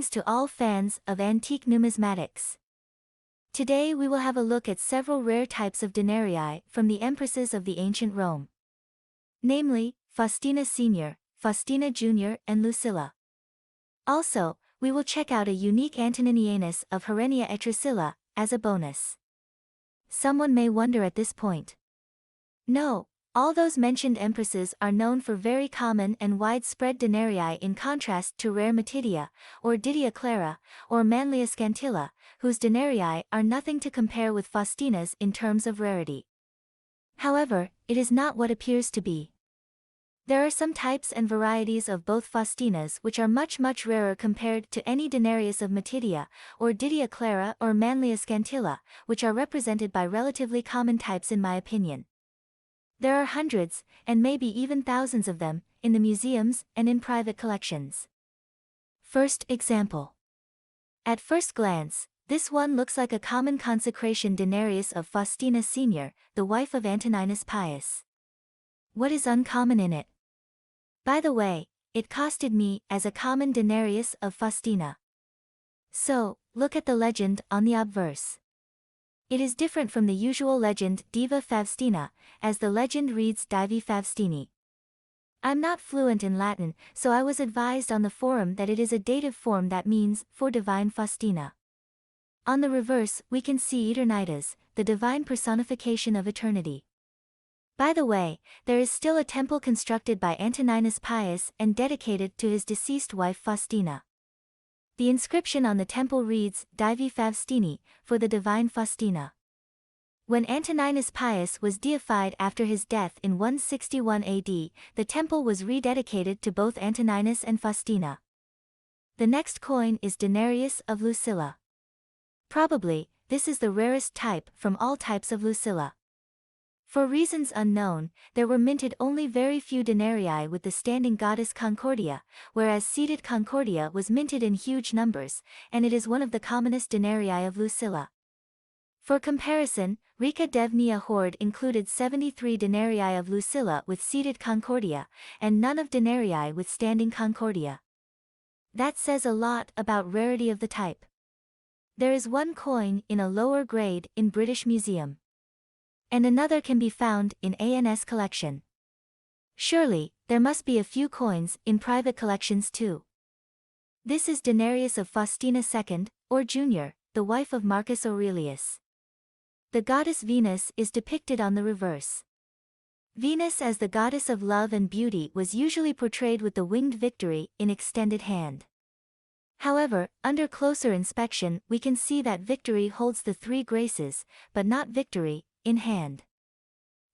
Greetings to all fans of antique numismatics. Today we will have a look at several rare types of denarii from the empresses of the ancient Rome. Namely, Faustina Sr., Faustina Jr. and Lucilla. Also, we will check out a unique Antoninianus of Herennia Etrusilla, as a bonus. Someone may wonder at this point. No, all those mentioned empresses are known for very common and widespread denarii in contrast to rare Matidia, or Didia Clara, or Manlia Scantilla, whose denarii are nothing to compare with Faustina's in terms of rarity. However, it is not what appears to be. There are some types and varieties of both Faustinas which are much rarer compared to any denarius of Matidia, or Didia Clara or Manlia Scantilla, which are represented by relatively common types in my opinion. There are hundreds, and maybe even thousands of them, in the museums and in private collections. First example. At first glance, this one looks like a common consecration denarius of Faustina Sr., the wife of Antoninus Pius. What is uncommon in it? By the way, it costed me as a common denarius of Faustina. So, look at the legend on the obverse. It is different from the usual legend Diva Faustina, as the legend reads Divi Faustini. I'm not fluent in Latin, so I was advised on the forum that it is a dative form that means, for divine Faustina. On the reverse, we can see Eternitas, the divine personification of eternity. By the way, there is still a temple constructed by Antoninus Pius and dedicated to his deceased wife Faustina. The inscription on the temple reads, Divi Faustini, for the divine Faustina. When Antoninus Pius was deified after his death in 161 AD, the temple was rededicated to both Antoninus and Faustina. The next coin is Denarius of Lucilla. Probably, this is the rarest type from all types of Lucilla. For reasons unknown, there were minted only very few denarii with the standing goddess Concordia, whereas seated Concordia was minted in huge numbers, and it is one of the commonest denarii of Lucilla. For comparison, Rica Devnia hoard included 73 denarii of Lucilla with seated Concordia, and none of denarii with standing Concordia. That says a lot about rarity of the type. There is one coin in a lower grade in British Museum. And another can be found in ANS collection. Surely, there must be a few coins in private collections too. This is Denarius of Faustina II, or Jr., the wife of Marcus Aurelius. The goddess Venus is depicted on the reverse. Venus as the goddess of love and beauty was usually portrayed with the winged Victory in extended hand. However, under closer inspection we can see that Victory holds the three graces, but not Victory, in hand.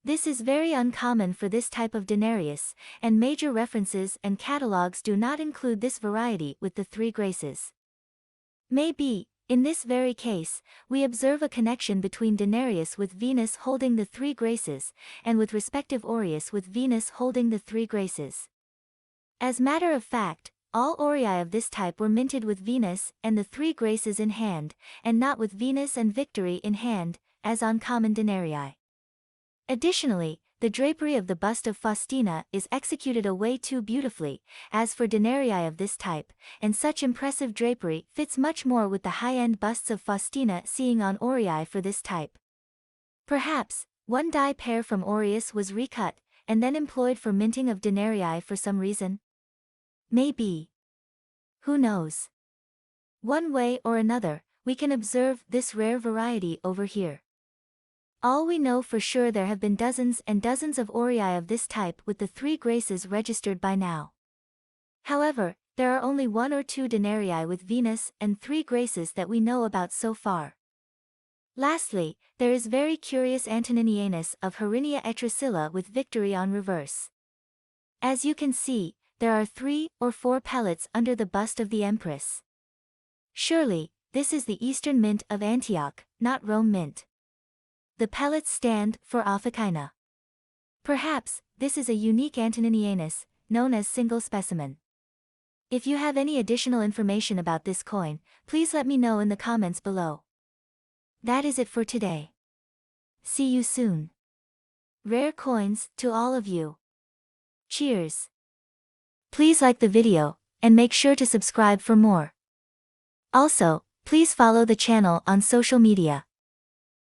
This is very uncommon for this type of denarius, and major references and catalogues do not include this variety with the three graces. Maybe, in this very case, we observe a connection between denarius with Venus holding the three graces, and with respective aureus with Venus holding the three graces. As matter of fact, all aureae of this type were minted with Venus and the three graces in hand, and not with Venus and Victory in hand, as on common denarii. Additionally, the drapery of the bust of Faustina is executed away too beautifully, as for denarii of this type, and such impressive drapery fits much more with the high-end busts of Faustina seeing on aureae for this type. Perhaps, one die pair from aureus was recut, and then employed for minting of denarii for some reason? Maybe. Who knows? One way or another, we can observe this rare variety over here. All we know for sure there have been dozens and dozens of aureae of this type with the three graces registered by now. However, there are only one or two denarii with Venus and three graces that we know about so far. Lastly, there is very curious Antoninianus of Herennia Etrusilla with Victory on reverse. As you can see, there are 3 or 4 pellets under the bust of the Empress. Surely, this is the Eastern Mint of Antioch, not Rome Mint. The pellets stand for Ophicina. Perhaps, this is a unique Antoninianus, known as single specimen. If you have any additional information about this coin, please let me know in the comments below. That is it for today. See you soon. Rare coins to all of you. Cheers. Please like the video, and make sure to subscribe for more. Also, please follow the channel on social media.